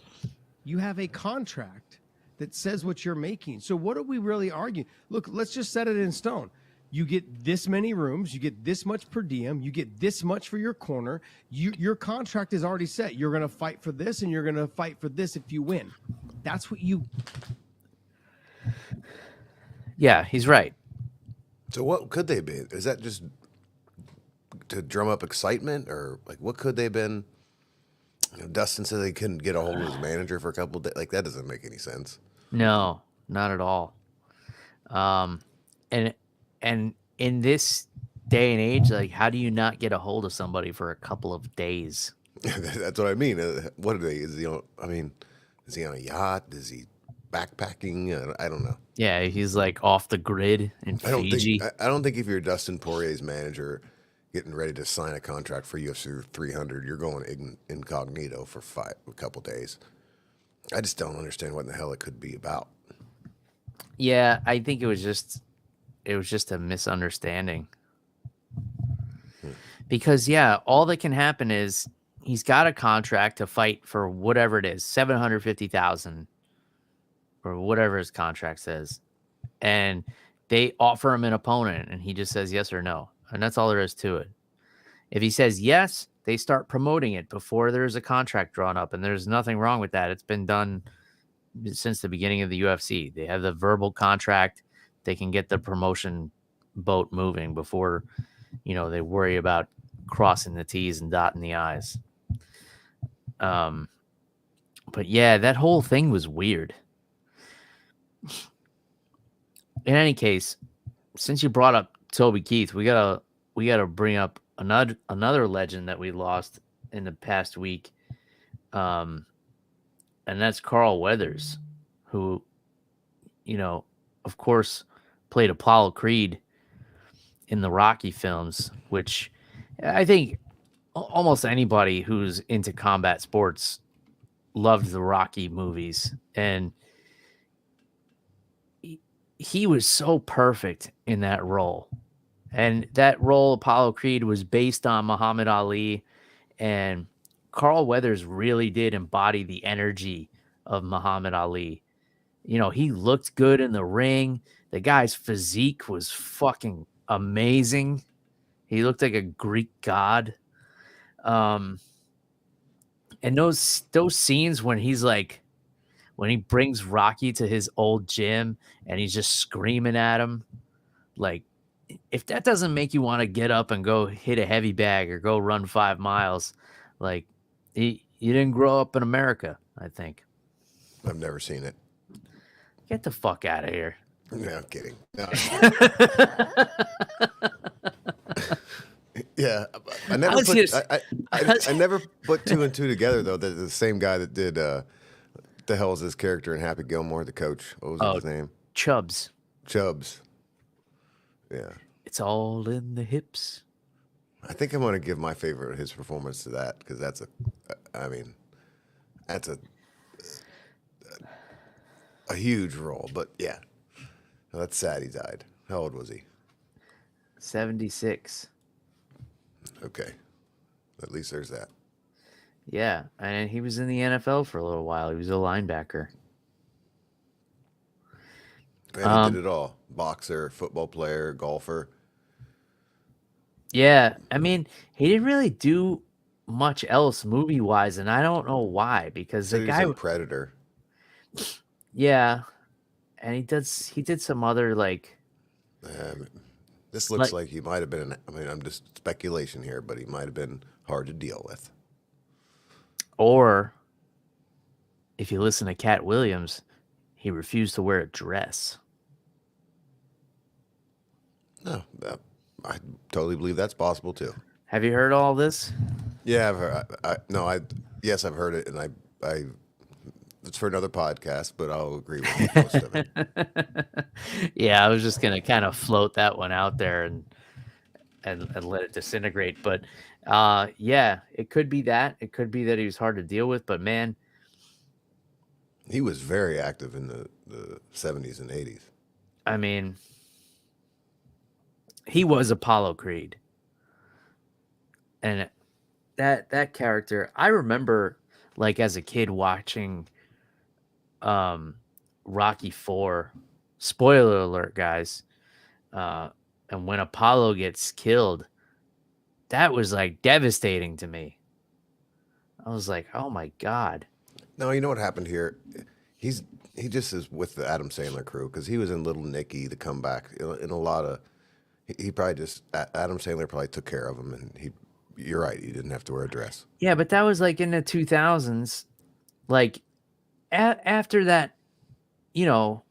You have a contract that says what you're making. So what are we really arguing? Look, let's just set it in stone. You get this many rooms, you get this much per diem, you get this much for your corner. Your contract is already set. You're going to fight for this, and you're going to fight for this if you win. That's what you. Yeah, he's right. So what could they be? Is that just to drum up excitement, or like what could they have been? Dustin said they couldn't get a hold of his manager for a couple of days. Like that doesn't make any sense. No, not at all. And in this day and age, like, how do you not get a hold of somebody for a couple of days? That's what I mean. What are they? Is he on? I mean, is he on a yacht? Is he backpacking? I don't know. Yeah, he's like off the grid in Fiji. I don't think if you're Dustin Poirier's manager, getting ready to sign a contract for UFC 300, you're going incognito for a couple days. I just don't understand what in the hell it could be about. Yeah, I think it was just a misunderstanding. Because yeah, all that can happen is he's got a contract to fight for whatever it is, 750,000 or whatever his contract says. And they offer him an opponent and he just says yes or no. And that's all there is to it. If he says yes, they start promoting it before there's a contract drawn up, and there's nothing wrong with that. It's been done since the beginning of the UFC. They have the verbal contract. They can get the promotion boat moving before, they worry about crossing the T's and dotting the I's. But yeah, that whole thing was weird. In any case, since you brought up Toby Keith, we gotta bring up another legend that we lost in the past week, and that's Carl Weathers, who, of course, played Apollo Creed in the Rocky films, which I think almost anybody who's into combat sports loved the Rocky movies, and he was so perfect in that role. And that role, Apollo Creed, was based on Muhammad Ali, and Carl Weathers really did embody the energy of Muhammad Ali. He looked good in the ring. The guy's physique was fucking amazing. He looked like a Greek god. And those scenes when he brings Rocky to his old gym and he's just screaming at him, like, if that doesn't make you want to get up and go hit a heavy bag or go run 5 miles, like, you didn't grow up in America, I think. I've never seen it. Get the fuck out of here. No, I'm kidding. No. Yeah, I never put two and two together though. That the same guy that did the hell is his character in Happy Gilmore, the coach. What was his name? Chubbs. Yeah. It's all in the hips. I think I'm going to give my favorite of his performance to that because that's a huge role. But yeah, that's sad he died. How old was he? 76. Okay. At least there's that. Yeah, and he was in the NFL for a little while. He was a linebacker. And he did it all. Boxer, football player, golfer. Yeah, I mean, he didn't really do much else movie-wise, and I don't know why, because So the he's guy... a Predator. Yeah, and he did some other, like... This looks like he might have been, I'm just speculation here, but he might have been hard to deal with. Or, if you listen to Cat Williams, he refused to wear a dress. No, I totally believe that's possible too. Have you heard all this? Yeah, I've heard. Yes, I've heard it, and I it's for another podcast, but I'll agree with most of it. Yeah, I was just gonna kind of float that one out there and let it disintegrate. But yeah, it could be that. It could be that he was hard to deal with. But man, he was very active in the 70s and 80s. I mean, he was Apollo Creed, and that character. I remember, like as a kid, watching Rocky 4. Spoiler alert, guys. And when Apollo gets killed, that was like devastating to me. I was like, oh my God. No, you know what happened here? He just is with the Adam Sandler crew because he was in Little Nicky, The Comeback, in a lot of. He probably just Adam Sandler probably took care of him, and you're right, he didn't have to wear a dress. Yeah, but that was like in the 2000s. Like after that, you know,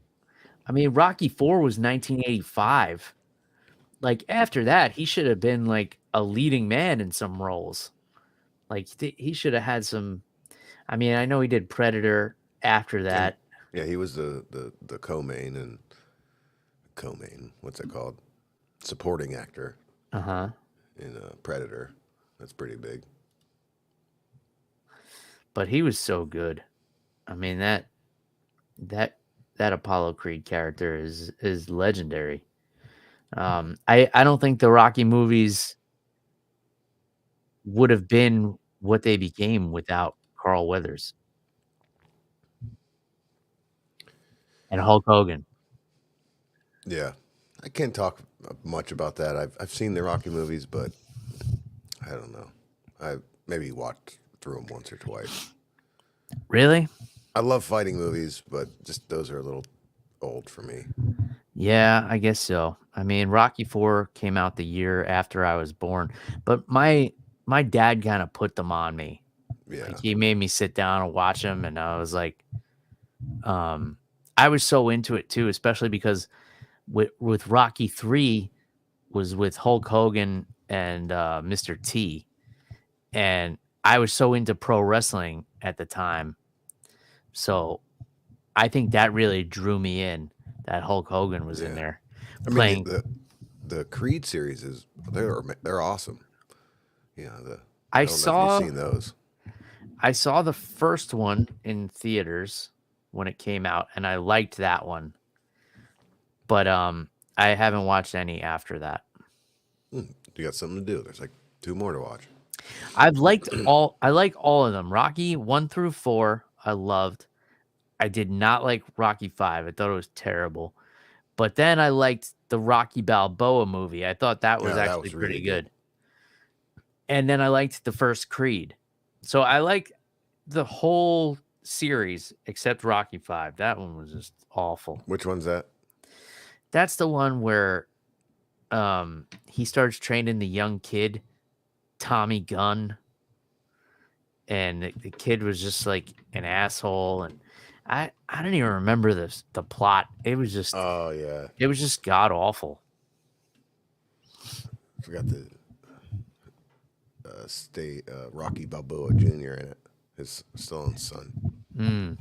I mean, Rocky 4 was 1985. Like after that, he should have been like a leading man in some roles. Like he should have had some. I mean, I know he did Predator after that. Yeah, he was the co-main and co-main. What's that called? Supporting actor. In Predator. That's pretty big. But he was so good. I mean that Apollo Creed character is legendary. I don't think the Rocky movies would have been what they became without Carl Weathers and Hulk Hogan. Yeah, I can't talk much about that. I've seen the Rocky movies, but I don't know. I maybe watched through them once or twice. Really? I love fighting movies, but just those are a little old for me. Yeah, I guess so. I mean, Rocky 4 came out the year after I was born, but my dad kind of put them on me. Yeah. Like he made me sit down and watch them, and I was like, I was so into it too, especially because with Rocky 3 was with Hulk Hogan and Mr. T, and I was so into pro wrestling at the time, so I think that really drew me in. That Hulk Hogan was in there playing. I mean, the Creed series they're awesome. Yeah, I don't know if you've seen those. I saw the first one in theaters when it came out, and I liked that one. But I haven't watched any after that. You got something to do. There's like 2 more to watch. I like all of them. Rocky 1 through 4, I loved. I did not like Rocky 5. I thought it was terrible. But then I liked the Rocky Balboa movie. I thought that was actually pretty really good. And then I liked the first Creed. So I like the whole series except Rocky 5. That one was just awful. Which one's that? That's the one where he starts training the young kid, Tommy Gunn. And the kid was just like an asshole, and I don't even remember the plot. It was just it was just god awful. I forgot the Rocky Balboa Jr. in it. His Stallone's son.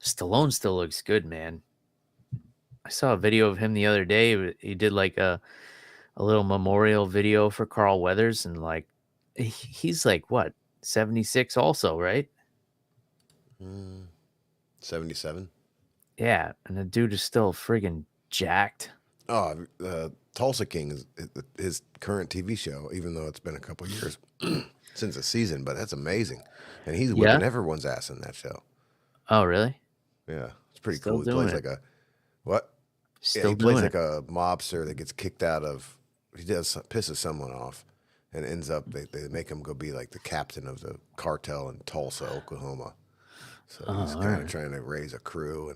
Stallone still looks good, man. I saw a video of him the other day. He did like a little memorial video for Carl Weathers, and like he's like what, 76 also, right? 77. Yeah, and the dude is still friggin' jacked. Oh, Tulsa King is his current TV show, even though it's been a couple years since the season, but that's amazing. And he's whipping everyone's ass in that show. Oh, really? Yeah, it's pretty Still cool. He plays doing like a what? Still he plays doing like a mobster that gets kicked out of. He pisses someone off, and ends up they make him go be like the captain of the cartel in Tulsa, Oklahoma. So he's kind of trying to raise a crew,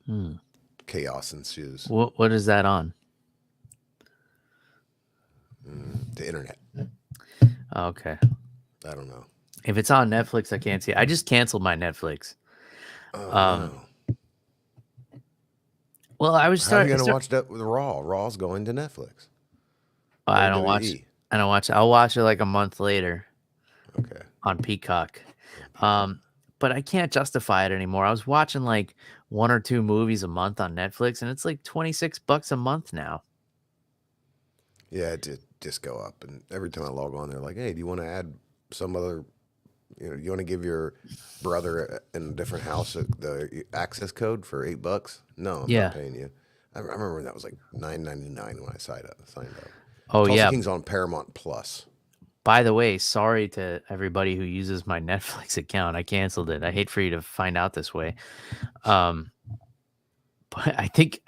and chaos ensues. What is that on? The internet. Oh, okay. I don't know. If it's on Netflix, I can't see it. I just canceled my Netflix. No. Well, I was How are you starting. going to watch that with Raw? Raw's going to Netflix. I don't watch. I don't watch. I'll watch it like a month later. Okay. On Peacock. But I can't justify it anymore. I was watching like 1 or 2 movies a month on Netflix, and it's like $26 a month now. Yeah, it did just go up. And every time I log on, they're like, hey, do you want to add some other, you want to give your brother in a different house the access code for $8? No, I'm not paying you. I remember when that was like $9.99 when I signed up. Oh, Tulsa yeah. King's on Paramount Plus. By the way, sorry to everybody who uses my Netflix account. I canceled it. I hate for you to find out this way. Um, but I think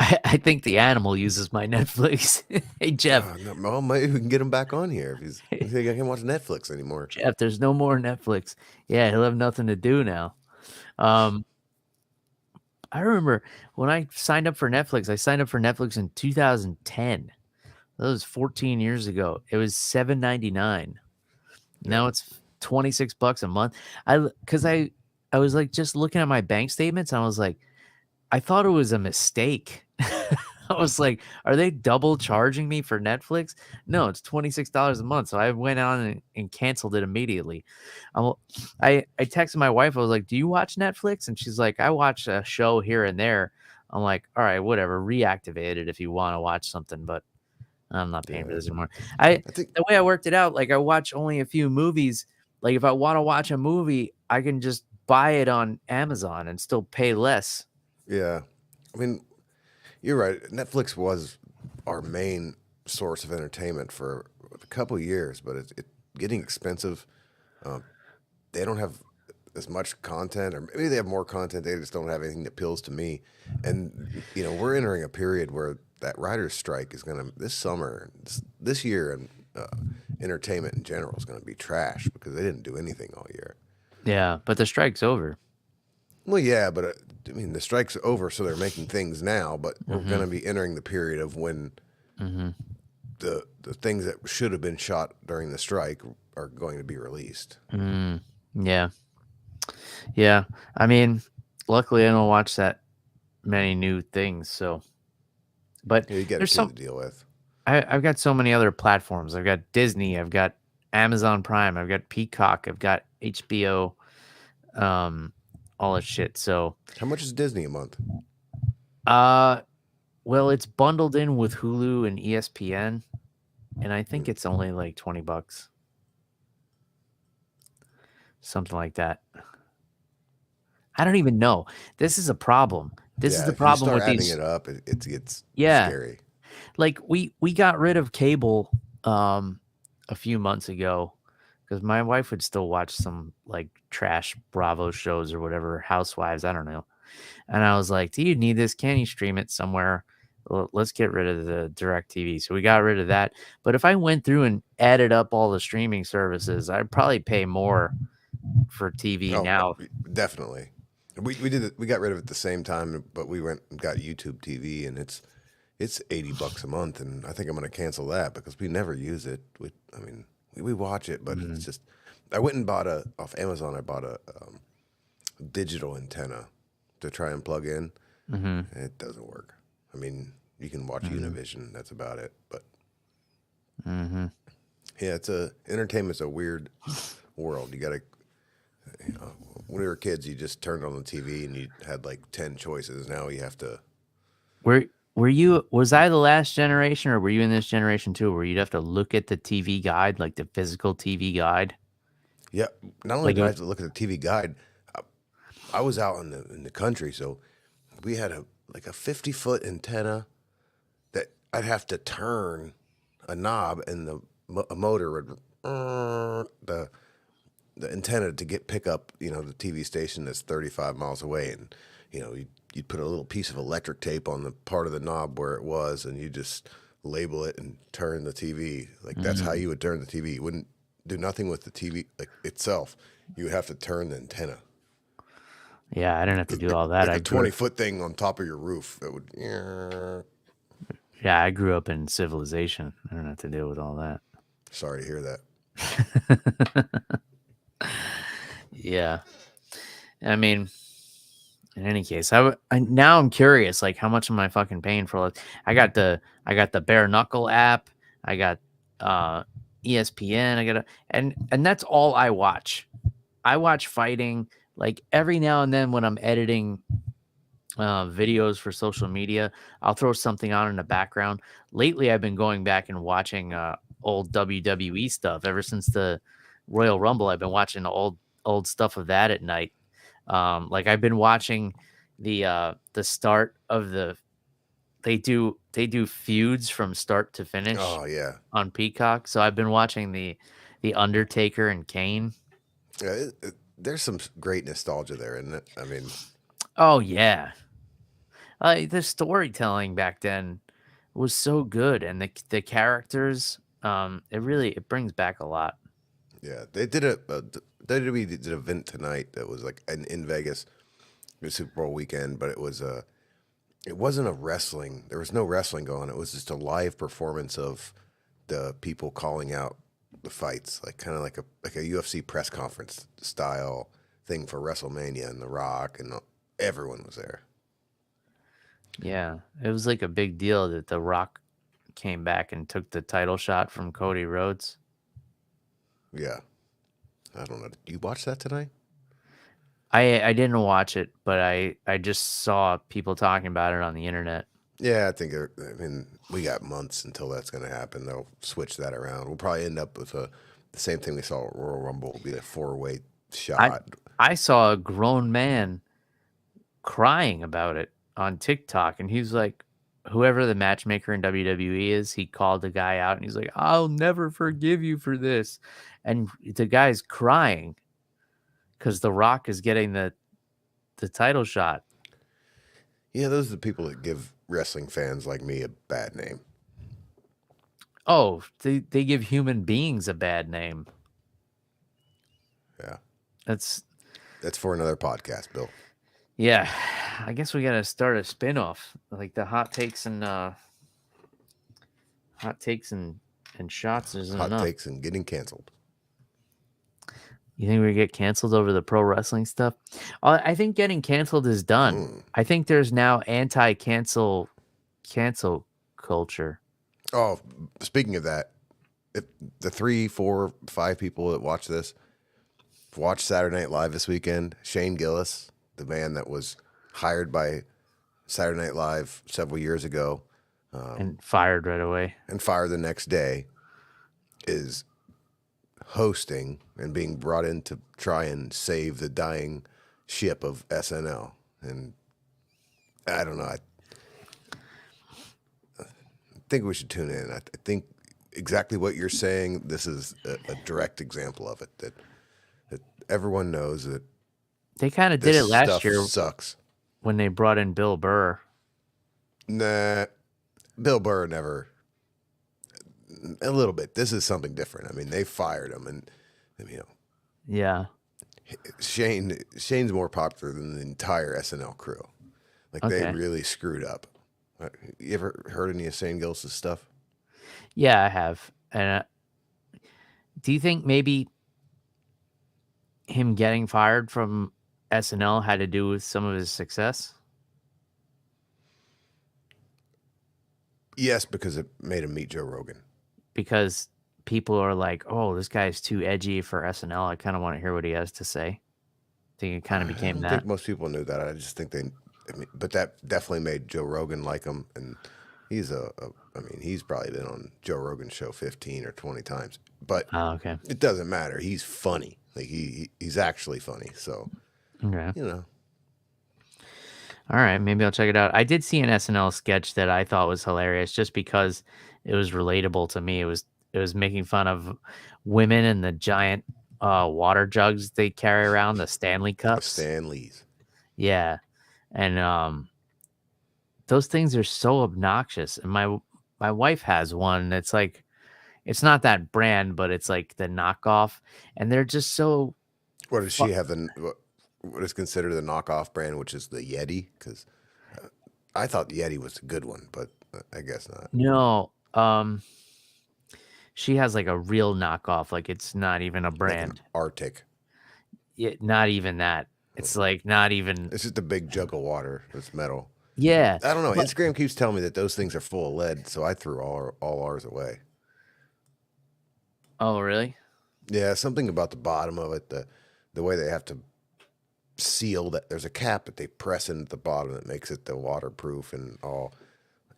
the animal uses my Netflix. Hey Jeff, No, well, maybe we can get him back on here if he's. I think I can't watch Netflix anymore. Jeff, there's no more Netflix. Yeah, he'll have nothing to do now. I remember when I signed up for Netflix. I signed up for Netflix in 2010. That was 14 years ago. It was $7.99. Now it's $26 a month. I was like just looking at my bank statements and I was like, I thought it was a mistake. I was like, are they double charging me for Netflix? No, it's $26 a month. So I went on and canceled it immediately. I texted my wife. I was like, do you watch Netflix? And she's like, I watch a show here and there. I'm like, all right, whatever. Reactivate it if you want to watch something, but I'm not paying for this anymore. I think The way I worked it out, like I watch only a few movies. Like if I want to watch a movie, I can just buy it on Amazon and still pay less. yeah. I mean, you're right. Netflix was our main source of entertainment for a couple of years, but it's getting expensive. They don't have as much content, or maybe they have more content. They just don't have anything that appeals to me. And we're entering a period where that writer's strike is going to this summer, this year, and entertainment in general is going to be trash because they didn't do anything all year. Yeah, but the strike's over. Well, yeah, but I mean, the strike's over, so they're making things now. But we're going to be entering the period of when the things that should have been shot during the strike are going to be released. Yeah. Yeah. I mean, luckily I don't watch that many new things. So, but You get there's a to deal with. I've got so many other platforms. I've got Disney. I've got Amazon Prime. I've got Peacock. I've got HBO. All that shit. So, How much is Disney a month? well, it's bundled in with Hulu and ESPN, and I think it's only like $20, something like that. I don't even know. This is a problem. This is the if problem you with start adding these. it up, it gets Yeah. scary. Like we got rid of cable a few months ago because my wife would still watch some like trash Bravo shows or whatever, Housewives, I don't know. And I was like, do you need this? Can you stream it somewhere? Well, let's get rid of the DirecTV. So we got rid of that. But if I went through and added up all the streaming services, I'd probably pay more for TV now. Definitely. We did it. We got rid of it at the same time, but we went and got YouTube TV, and it's $80 a month, and I think I'm going to cancel that because we never use it. We watch it, but it's just. I went and bought off Amazon. I bought a digital antenna to try and plug in. And it doesn't work. I mean, you can watch Univision. That's about it. But yeah, entertainment's a weird world. You got to. When we were kids, you just turned on the TV and you had like 10 choices. Now you have to. Was I the last generation, or were you in this generation too, where you'd have to look at the TV guide, like the physical TV guide? Yeah, not only did I have to look at the TV guide, I was out in the country, so we had a 50-foot antenna that I'd have to turn a knob, and a motor would the antenna to pick up the TV station that's 35 miles away, and you'd put a little piece of electric tape on the part of the knob where it was, and you just label it and turn the TV. Like that's how you would turn the TV. You wouldn't do nothing with the TV itself. You would have to turn the antenna. Yeah, I didn't have to do all that. Like a 20-foot thing on top of your roof that would. Yeah, I grew up in civilization. I don't have to deal with all that. Sorry to hear that. Yeah, I mean, in any case, now I'm curious. Like, how much am I fucking paying for? Like, I got the bare knuckle app. I got ESPN. And that's all I watch. I watch fighting. Like every now and then when I'm editing videos for social media, I'll throw something on in the background. Lately, I've been going back and watching old WWE stuff. Ever since the Royal Rumble, I've been watching old stuff of that at night. Like I've been watching the start of they do feuds from start to finish. Oh yeah, on Peacock. So I've been watching the The Undertaker and Kane. There's some great nostalgia there, isn't it? I mean, Oh yeah, the storytelling back then was so good, and the characters. It brings back a lot. yeah, they did a WWE did an event tonight that was like in Vegas, it was Super Bowl weekend, but it wasn't a wrestling. There was no wrestling going. It was just a live performance of the people calling out the fights, like kind of like a UFC press conference style thing for WrestleMania, and The Rock and everyone was there. Yeah, it was like a big deal that The Rock came back and took the title shot from Cody Rhodes. Yeah, I don't know. Did you watch that tonight? I didn't watch it, but I just saw people talking about it on the internet. Yeah, I think. I mean, we got months until that's going to happen. They'll switch that around. We'll probably end up with the same thing we saw at Royal Rumble. Will be a 4-way shot. I saw a grown man crying about it on TikTok, and he's like, whoever the matchmaker in WWE is, he called the guy out, and he's like, "I'll never forgive you for this," and the guy's crying because The Rock is getting the title shot. Yeah, those are the people that give wrestling fans like me a bad name. Oh, they give human beings a bad name. Yeah, That's for another podcast, Bill. yeah. I guess we gotta start a spin-off, like the hot takes and shots isn't Hot enough. takes and getting canceled. You think we get canceled over the pro wrestling stuff? I think getting canceled is done. I think there's now cancel culture. Oh, speaking of that, if the 3, 4, 5 people that watch this watch Saturday Night Live this weekend, Shane Gillis, the man that was hired by Saturday Night Live several years ago, and fired right away, and fired the next day, is hosting and being brought in to try and save the dying ship of SNL. And I don't know. I think we should tune in. I think exactly what you're saying. This is a direct example of it. That everyone knows that they kind of did it last year. Sucks when they brought in Bill Burr. Nah, Bill Burr never. A little bit. This is something different. I mean, they fired him, and yeah. Shane's more popular than the entire SNL crew. Like they really screwed up. You ever heard any of Shane Gillis' stuff? Yeah, I have. And do you think maybe him getting fired from SNL had to do with some of his success? Yes, because it made him meet Joe Rogan. Because people are like, "Oh, this guy's too edgy for SNL. I kind of want to hear what he has to say." I think it kind of became that. I think most people knew that. I just think but that definitely made Joe Rogan like him, and he's he's probably been on Joe Rogan's show 15 or 20 times. But it doesn't matter. He's funny. Like he's actually funny. So All right, maybe I'll check it out. I did see an SNL sketch that I thought was hilarious, just because it was relatable to me. It was making fun of women and the giant water jugs they carry around, the Stanley cups. The Stanleys. Yeah, and those things are so obnoxious. And my wife has one that's like, it's not that brand, but it's like the knockoff, and they're just so. What does she have? What is considered the knockoff brand, which is the Yeti? Because I thought the Yeti was a good one, but I guess not. No, she has like a real knockoff, like it's not even a brand. Like an Arctic. Yeah, not even that. It's like not even. It's just a big jug of water. It's metal. Yeah, I don't know. Instagram keeps telling me that those things are full of lead, so I threw all ours away. Oh, really? Yeah, something about the bottom of it, the way they have to seal that. There's a cap that they press into the bottom that makes it the waterproof and all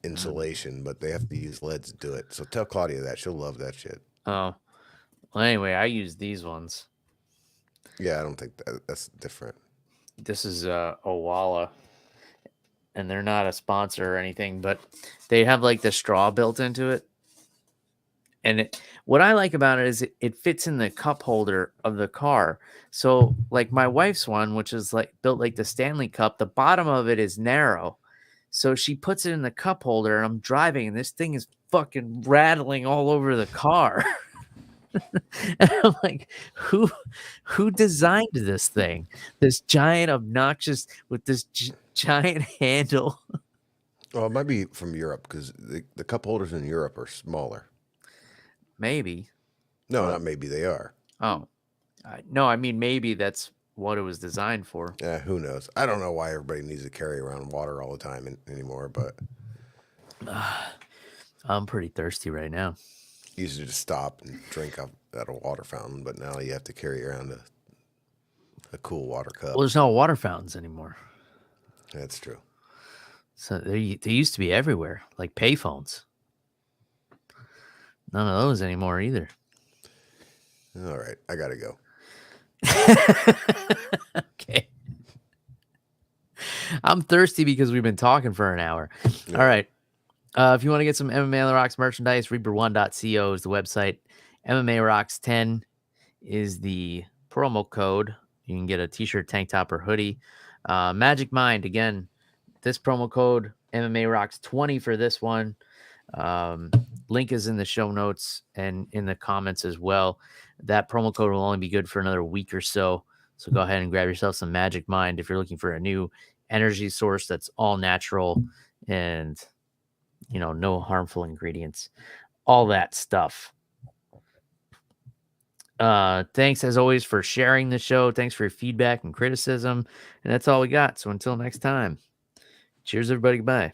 insulation, but they have to use lead to do it. So tell Claudia that. She'll love that shit. Oh, well, anyway, I use these ones. Yeah, I don't think that's different. This is Owala, and they're not a sponsor or anything, but they have like the straw built into it, And what I like about it is it fits in the cup holder of the car. So like my wife's one, which is like built like the Stanley Cup, the bottom of it is narrow. So she puts it in the cup holder and I'm driving and this thing is fucking rattling all over the car. And I'm like, who designed this thing? This giant obnoxious with this giant handle. Well, it might be from Europe because the cup holders in Europe are smaller. Maybe. No, not maybe, they are. Oh, no, I mean, maybe that's what it was designed for. Yeah, who knows? I don't know why everybody needs to carry around water all the time anymore, but I'm pretty thirsty right now. used to just stop and drink out at a water fountain, but now you have to carry around a cool water cup. Well, there's no water fountains anymore. That's true. So they used to be everywhere, like payphones. None of those anymore either. All right, I gotta go. Okay. I'm thirsty because we've been talking for an hour. Yeah. All right. If you want to get some MMA on the Rocks merchandise, Reaper1.co is the website. MMA Rocks 10 is the promo code. You can get a t-shirt, tank top, or hoodie. Magic Mind, again, this promo code, MMA Rocks 20 for this one. Link is in the show notes and in the comments as well. That promo code will only be good for another week or so. So go ahead and grab yourself some Magic Mind if you're looking for a new energy source that's all natural and, you know, no harmful ingredients, all that stuff. Thanks as always for sharing the show. Thanks for your feedback and criticism. And that's all we got. So until next time, cheers, everybody. Goodbye.